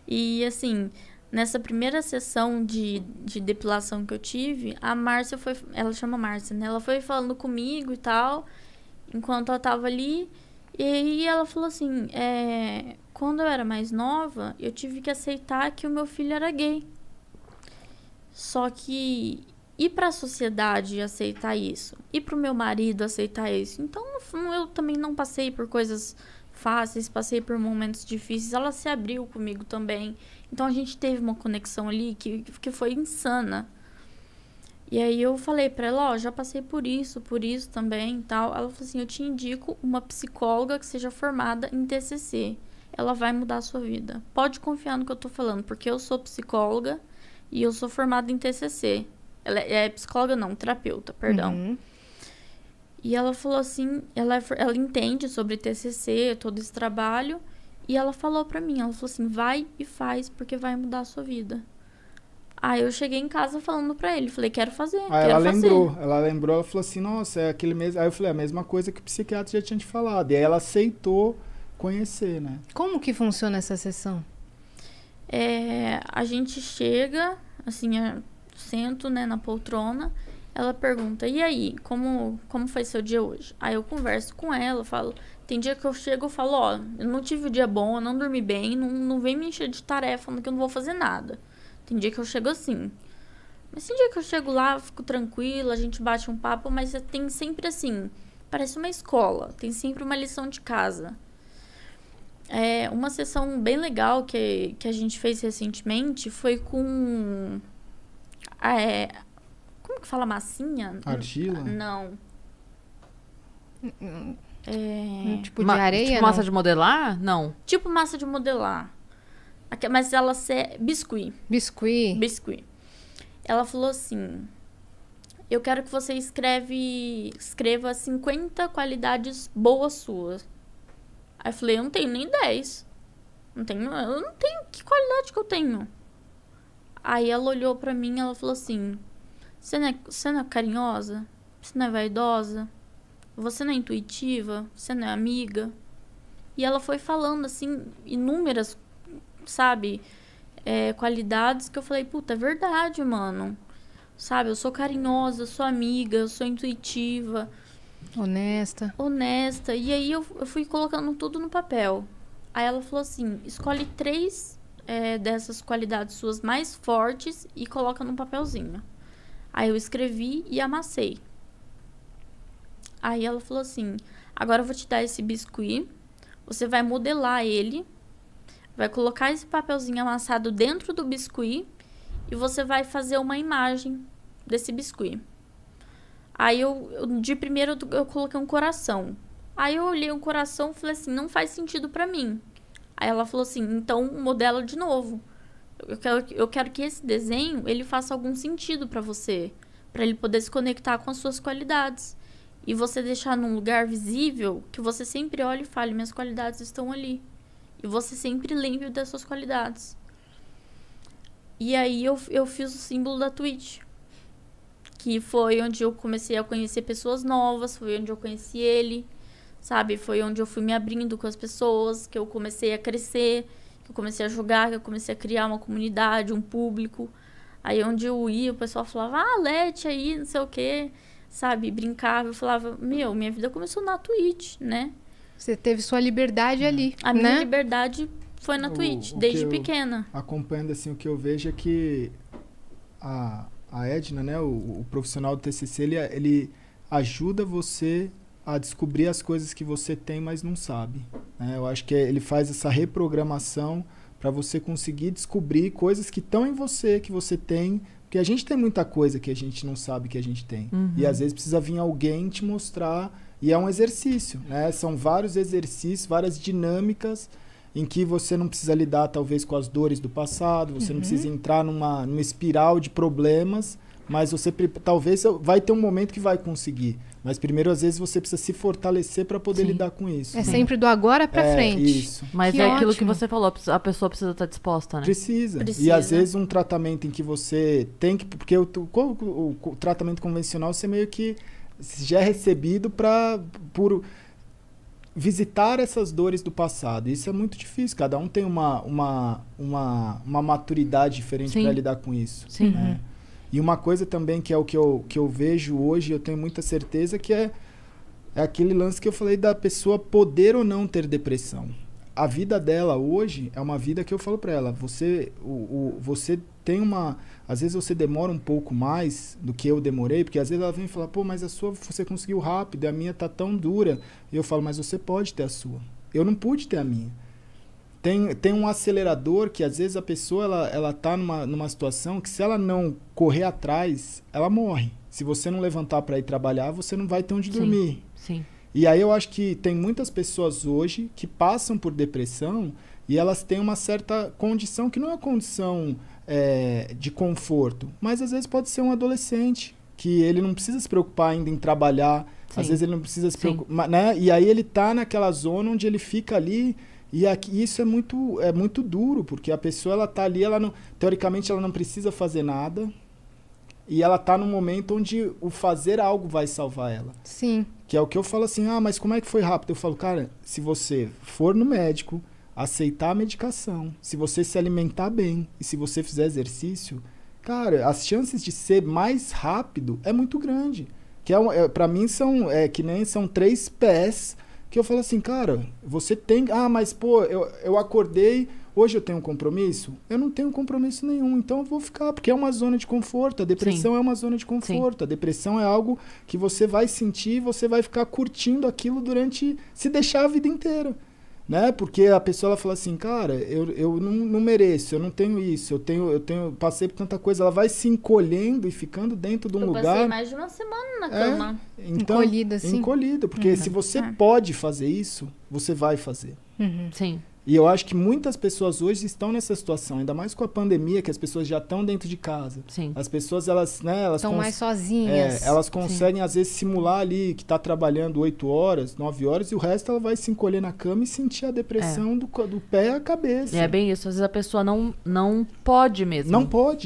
E, assim, nessa primeira sessão de depilação que eu tive, a Márcia foi... Ela chama Márcia, né? Ela foi falando comigo e tal, enquanto ela tava ali. E aí ela falou assim, quando eu era mais nova, eu tive que aceitar que o meu filho era gay. Só que ir pra sociedade aceitar isso, e pro meu marido aceitar isso. Então, no fundo, eu também não passei por coisas fáceis, passei por momentos difíceis. Ela se abriu comigo também. Então, a gente teve uma conexão ali que foi insana. E aí eu falei pra ela, ó, já passei por isso também e tal. Ela falou assim, eu te indico uma psicóloga que seja formada em TCC. Ela vai mudar a sua vida. Pode confiar no que eu tô falando, porque eu sou psicóloga e eu sou formada em TCC. Ela é psicóloga não, terapeuta, perdão. Uhum. E ela falou assim, ela entende sobre TCC, todo esse trabalho. E ela falou pra mim, ela falou assim, vai e faz, porque vai mudar a sua vida. Aí eu cheguei em casa falando pra ele, falei, quero fazer, Aí quero fazer. ela lembrou, ela falou assim, nossa, é aquele mesmo... Aí eu falei, a mesma coisa que o psiquiatra já tinha te falado. E aí ela aceitou conhecer, né? Como que funciona essa sessão? A gente chega, assim, eu sento, né, na poltrona, ela pergunta, e aí, como foi seu dia hoje? Aí eu converso com ela, falo, tem dia que eu chego, eu falo, ó, eu não tive o dia bom, eu não dormi bem, não vem me encher de tarefa, que eu não vou fazer nada. Tem dia que eu chego assim. Mas tem dia que eu chego lá, fico tranquila, a gente bate um papo, mas tem sempre assim, parece uma escola, tem sempre uma lição de casa. Uma sessão bem legal que a gente fez recentemente foi com... como que fala? Massinha? Argila? Não. Tipo de areia? Tipo não? massa de modelar? Não. Tipo massa de modelar. Mas ela é biscuit. Biscuit. Ela falou assim, eu quero que você escreva 50 qualidades boas suas. Aí eu falei, eu não tenho nem 10. Eu não tenho, que qualidade que eu tenho? Aí ela olhou pra mim e ela falou assim, você não é carinhosa? Você não é vaidosa? Você não é intuitiva? Você não é amiga? E ela foi falando, assim, inúmeras, sabe, qualidades que eu falei, puta, é verdade, mano. Sabe, eu sou carinhosa, eu sou amiga, eu sou intuitiva. Honesta. E aí eu fui colocando tudo no papel. Aí ela falou assim, escolhe 3 dessas qualidades suas mais fortes e coloca num papelzinho. Aí eu escrevi e amassei. Aí ela falou assim, agora eu vou te dar esse biscuit, você vai modelar ele, vai colocar esse papelzinho amassado dentro do biscuit e você vai fazer uma imagem desse biscuit. Aí de primeiro eu coloquei um coração. Aí eu olhei o coração e falei assim, não faz sentido pra mim. Aí ela falou assim, então modela de novo. Eu quero que esse desenho, ele faça algum sentido pra você. Pra ele poder se conectar com as suas qualidades. E você deixar num lugar visível, que você sempre olhe e fale, minhas qualidades estão ali. E você sempre lembre das suas qualidades. E aí eu fiz o símbolo da Twitch. Que foi onde eu comecei a conhecer pessoas novas, foi onde eu conheci ele, sabe? Foi onde eu fui me abrindo com as pessoas, que eu comecei a crescer, que eu comecei a jogar, que eu comecei a criar uma comunidade, um público. Aí onde eu ia, o pessoal falava, Lete aí, não sei o quê, sabe? Brincava, eu falava, minha vida começou na Twitch, né? Você teve sua liberdade ali, A minha liberdade foi na Twitch, desde pequena. Acompanhando, assim, o que eu vejo é que a Edna, né, o profissional do TCC, ele ajuda você a descobrir as coisas que você tem, mas não sabe, né? Eu acho que ele faz essa reprogramação para você conseguir descobrir coisas que estão em você, que você tem, porque a gente tem muita coisa que a gente não sabe que a gente tem. E às vezes precisa vir alguém te mostrar, e é um exercício, né? São vários exercícios, várias dinâmicas em que você não precisa lidar talvez com as dores do passado, você não precisa entrar numa espiral de problemas, mas você talvez vai ter um momento que vai conseguir. Mas primeiro, às vezes, você precisa se fortalecer para poder lidar com isso. É sempre do agora para frente. Isso. Mas que aquilo ótimo. que você falou, a pessoa precisa estar disposta, né? Precisa. E às vezes um tratamento em que você tem que... Porque o tratamento convencional você meio que já é recebido por... visitar essas dores do passado. Isso é muito difícil. Cada um tem uma maturidade diferente para lidar com isso. Sim. Né? E uma coisa também que é o que eu vejo hoje, eu tenho muita certeza, que é aquele lance que eu falei da pessoa poder ou não ter depressão. A vida dela hoje é uma vida que eu falo para ela, você tem uma... Às vezes você demora um pouco mais do que eu demorei, porque às vezes ela vem e fala, pô, mas a sua você conseguiu rápido, a minha tá tão dura. E eu falo, mas você pode ter a sua. Eu não pude ter a minha. Tem um acelerador que às vezes a pessoa ela tá numa situação que se ela não correr atrás, ela morre. Se você não levantar para ir trabalhar, você não vai ter onde dormir. Sim. E aí eu acho que tem muitas pessoas hoje que passam por depressão e elas têm uma certa condição que não é uma condição de conforto, mas às vezes pode ser um adolescente que ele não precisa se preocupar ainda em trabalhar, às vezes ele não precisa se preocupar, né? E aí ele tá naquela zona onde ele fica ali e aqui, isso é muito duro, porque a pessoa ela tá ali, ela não, teoricamente ela não precisa fazer nada e ela tá num momento onde o fazer algo vai salvar ela. Sim. Que é o que eu falo assim, mas como é que foi rápido? Eu falo, cara, se você for no médico, aceitar a medicação, se você se alimentar bem e se você fizer exercício, cara, as chances de ser mais rápido é muito grande. Que pra mim são 3 pés que eu falo assim, cara, você tem... mas pô, eu acordei, hoje eu tenho um compromisso? Eu não tenho compromisso nenhum, então eu vou ficar, porque é uma zona de conforto, a depressão é uma zona de conforto, a depressão é algo que você vai sentir, você vai ficar curtindo aquilo se deixar a vida inteira. Né? Porque a pessoa ela fala assim, cara, eu não mereço, eu não tenho isso, eu passei por tanta coisa, ela vai se encolhendo e ficando dentro de um lugar. Eu passei mais de uma semana na cama. Então, encolhida, assim. Encolhido, porque se você pode fazer isso, você vai fazer. Sim. E eu acho que muitas pessoas hoje estão nessa situação, ainda mais com a pandemia, que as pessoas já estão dentro de casa. Sim. As pessoas, elas estão mais sozinhas. Elas conseguem, às vezes, simular ali que está trabalhando 8 horas, 9 horas, e o resto ela vai se encolher na cama e sentir a depressão do pé à cabeça. É bem isso. Às vezes a pessoa não pode mesmo. Não pode.